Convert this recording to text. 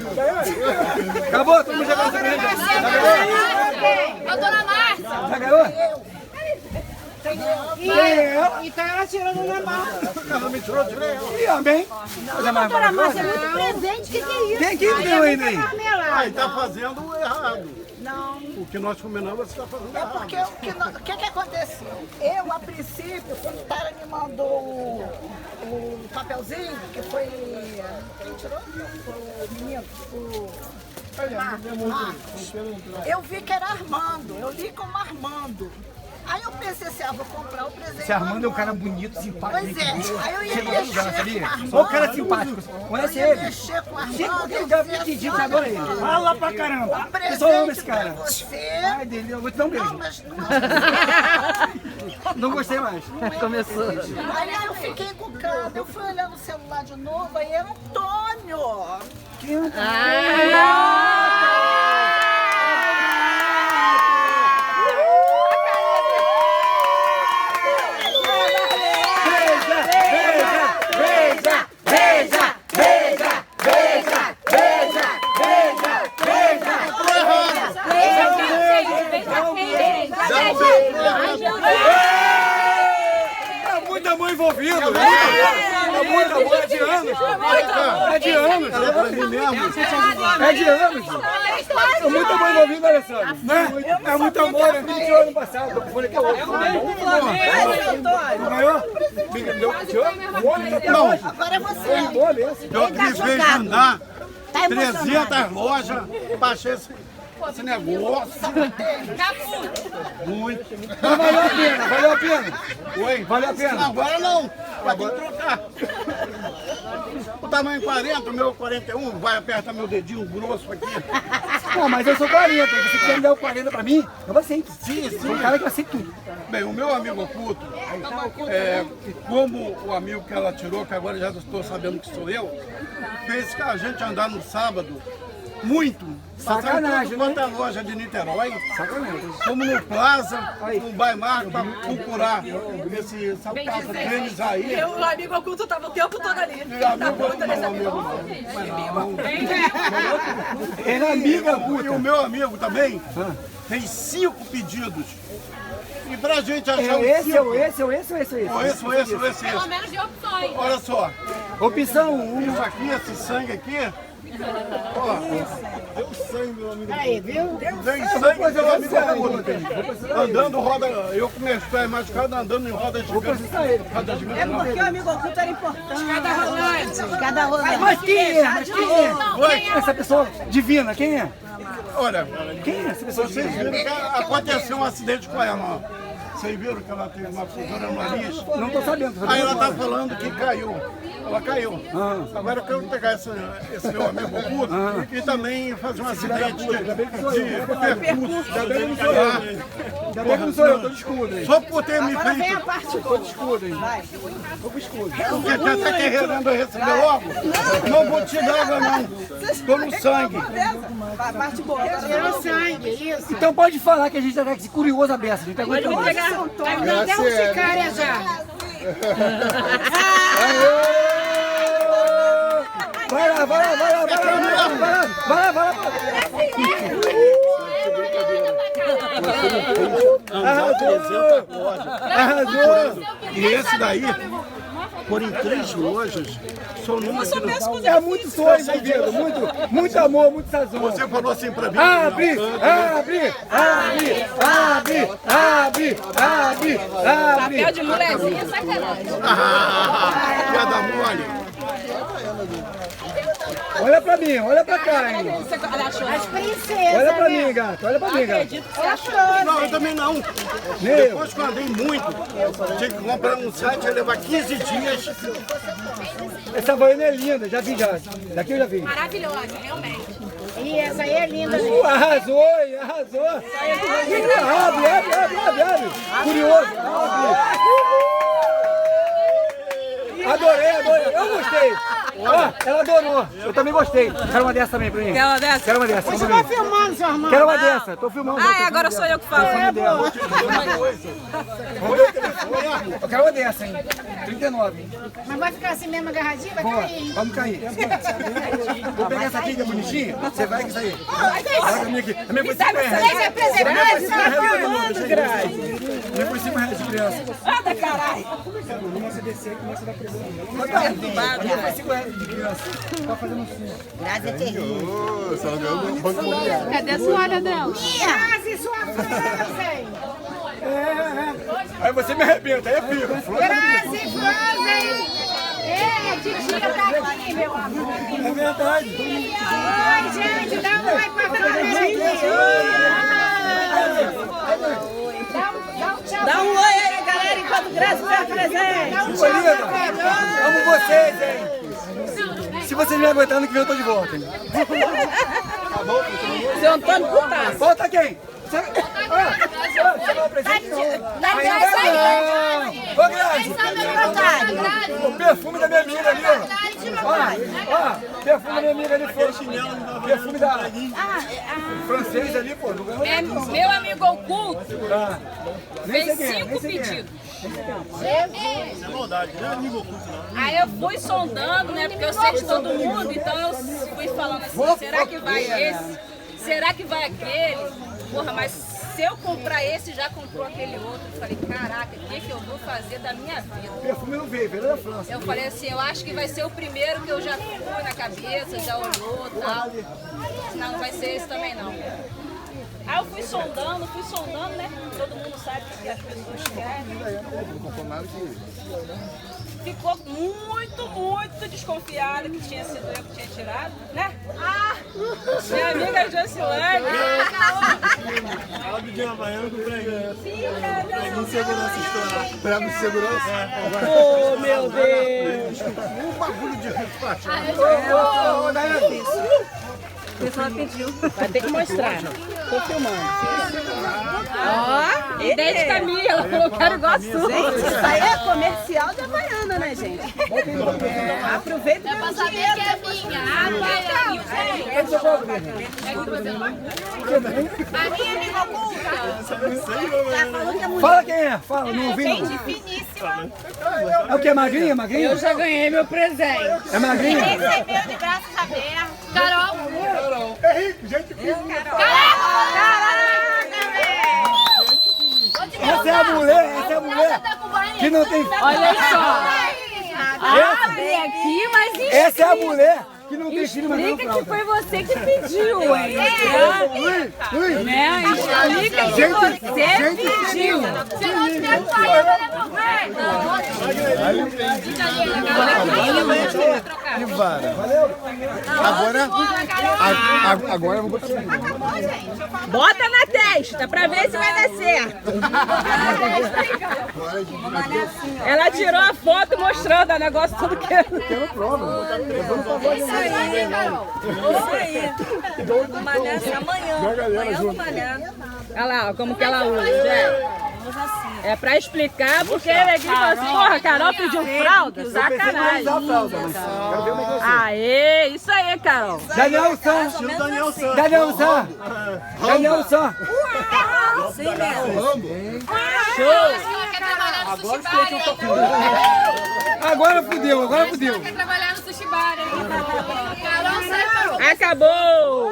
errado. Acabou? Todo mundo já ganhou? Doutora Márcia! Já ganhou? Então ela tirou no normal. Ela me tirou, tirei ela. Ih, amém. Doutora Márcia, é muito presente. O que é isso? Quem é que ganhou ainda aí? Aí tá fazendo errado. Não. O que nós combinamos, você tá fazendo É errado. porque o que aconteceu? Eu, a princípio, quando o cara me mandou o papelzinho, que foi... Quem tirou? O menino, Marcos. Eu vi que era Armando, eu li como Armando. Aí eu pensei assim, vou comprar o presente. Esse Armando é um cara bonito, simpático. Pois é, aí eu ia Chegou no lugar, mexer sabia? com o Armando. Olha o cara simpático. Conhece Eu ia ele? mexer com o Armando. Chega com aquele cara pequenininho, agora ele. Fala pra caramba. Um Eu só amo esse presente cara. pra você. Ai, dele, eu vou te dar um beijo. Não, mas não Não gostei mais. Começou. Aí eu fiquei encucada, eu fui olhando o celular de novo, aí era Antônio. É muito amor envolvido, né? É muito amor, é de anos. É de anos. É de anos. É muito amor envolvido, Alessandro. Né? É muito amor, eu tirou ano passado. Eu falei que é outro. Não ganhou? Não. Agora é você. Boa mesmo. Eu fiz vez de andar 300 lojas, baixei esse negócio. Muito. Mas valeu a pena, valeu a pena. Oi? Valeu a pena. Agora não. Vai ter que trocar. O tamanho 40, o meu 41, vai apertar meu dedinho grosso aqui. Não, mas eu sou 40. Se você quiser me dar o 40 pra mim, eu aceito. Sim, sim. Sou um cara que aceita tudo. Bem, o meu amigo oculto, como o amigo que ela tirou, que agora já estou sabendo que sou eu, fez que a gente andar no sábado muito. Sacanagem, Quanto a loja de Niterói, Sacanagem. fomos no Plaza, no Baimar, para procurar esse sapato tênis aí. O amigo oculto estava o tempo todo ali. Meu amigo não. Ele é amiga, E puta. o meu amigo também fez 5 pedidos. E pra gente achar os Esse, 5... esse. Esse. Pelo menos de opções. Olha só, Opção 1. isso aqui, esse sangue aqui, ó, deu sangue, meu amigo. Aí, viu? Vem sangue, meu amigo oculto. Andando roda, eu com meus pés machucados, andando em roda gigante. Roda gigante. É porque o amigo oculto era importante. Cada rolante. Cada rolante. Mas quem é? Essa pessoa divina, quem é? Olha, Quem é essa pessoa vocês divina? viram que aconteceu um acidente com ela, ó. Vocês viram que ela teve uma fisura no nariz? Não tô sabendo. Aí ela tá falando que caiu. Ela caiu. Agora eu quero pegar esse meu amigo oculto e também fazer um acidente de percurso. Ainda bem que não sou eu, tô de escudo aí. Só por ter me Vem a feito. parte Tô de escudo aí. Tô com escudo. Porque tá querendo receber logo? Não vou te dar água não. Tô no sangue. A parte boa. Tirou sangue, isso. Então pode falar que a gente tá aqui curioso a beça. A gente tá muito Vou pegar. Vai me dar até um chicária já. Vai lá. Arrasou. E esse daí, por em 3 lojas, são números que não... É muito sonho envolvido, muito amor, muito sazão. Você falou assim pra mim. Abre. Papel de molezinha é sacanagem. Piada mole. Olha pra mim, olha pra cá, hein. Você achou? As princesas, Olha pra né? mim, gato, olha pra mim, gato. Acredito que você achou. Não, eu também não. Depois que eu andei muito, tinha que comprar um site, ia levar 15 dias. Essa havaiana é linda, já vi já. Daqui eu já vi. Maravilhosa, realmente. E essa aí é linda, né? Arrasou. Abre. Curioso, abre. Adorei. Eu gostei. Ó, ela adorou. Eu também gostei. Quero uma dessa também pra mim. Quer uma dessa? Quero uma dessa. Continua filmando, seu irmão. Quero uma dessa. Tô filmando. Ah, agora sou eu que falo. Vamos ver o telefone Eu quero uma dessa, hein? 39, hein? Mas vai ficar assim mesmo agarradinho? Vai Boa, cair, hein? vamos cair. Vou pegar essa aqui que é bonitinha. Você vai com isso aí. Olha a minha aqui. A minha foi 5 reais. Você é preservado, você tá falando, Grazi. A minha foi 5 reais de criança. Anda, caralho. Começa a descer, começa a dar pressão. A minha foi 5 reais de criança. Tá fazendo assim. Grazi é terrível. Cadê a toalha dela? Grazi, sua Frozen. Aí você me arrebenta, aí é pico. Grazi, Frozen. É, titia tá aqui, meu amor. É verdade. Oi, gente, dá um oi pra Frozen. Dá um oi aí, galera, enquanto Grazi vai presente. Ô, linda, amo vocês, hein? Se vocês me aguentarem, que eu tô de volta, hein? Seu Antônio Putaço. Volta quem? Você vai presente? Ô, Grazi! O perfume da minha amiga ali, ó. Ó, perfume da minha amiga ali, perfume da francês ali, pô. Meu amigo oculto Nem sei fez quem é, 5 nem sei quem é. pedidos. Aí eu fui sondando, né? Porque eu sei de todo mundo, então eu fui falando assim, será que vai esse? Será que vai aquele? Porra, mas se eu comprar esse, já comprou aquele outro. Eu falei, caraca, o que eu vou fazer da minha vida? O perfume não veio da França. Eu falei assim, eu acho que vai ser o primeiro que eu já fui na cabeça, já olhou e tal. Senão não vai ser esse também não. Aí eu fui sondando, né? Todo mundo sabe o que as pessoas querem. Ficou muito desconfiada que tinha sido eu que tinha tirado, né? Minha amiga Jocilane. Ela pediu uma baiana com o preguinho. Preguinho de segurança estourar. Prego de segurança? Oh, meu Deus. Um bagulho de resposta. O pessoal pediu. Vai ter que mostrar. Tô filmando. Ó, Desde Camila, ela falou que era igual a sua. gente, isso aí é comercial da Baiana, né, gente? Aproveita É pra saber que é minha. A minha amiga oculta. Fala quem é, fala, não ouvi não. Finíssima. É o que, magrinha, magrinha? Eu já ganhei meu presente. É magrinha? Recebeu de braços abertos. Carol. É rico, gente fina. Essa é a mulher que não tem... Olha só. Abre aqui, mas Essa é a mulher que não tem filho, mas não explica fralda. que foi você que pediu, hein? Né? Explica que você pediu. Você não tiver Que vara. Agora eu vou botar. Bota na testa pra ver se vai dar certo. Ela tirou a foto mostrando o negócio tudo que é. Olha lá, ó, como que ela usa. É pra explicar porque ele aqui falou assim, porra, Carol pediu fralda? Sacanagem. Aê, isso aí, Carol. Daniel San. Estilo Daniel Santos. Daniel San. Daniel San. Agora fudeu, agora fudeu. Quer trabalhar no sushi bar, hein? Carol, sai pra Acabou.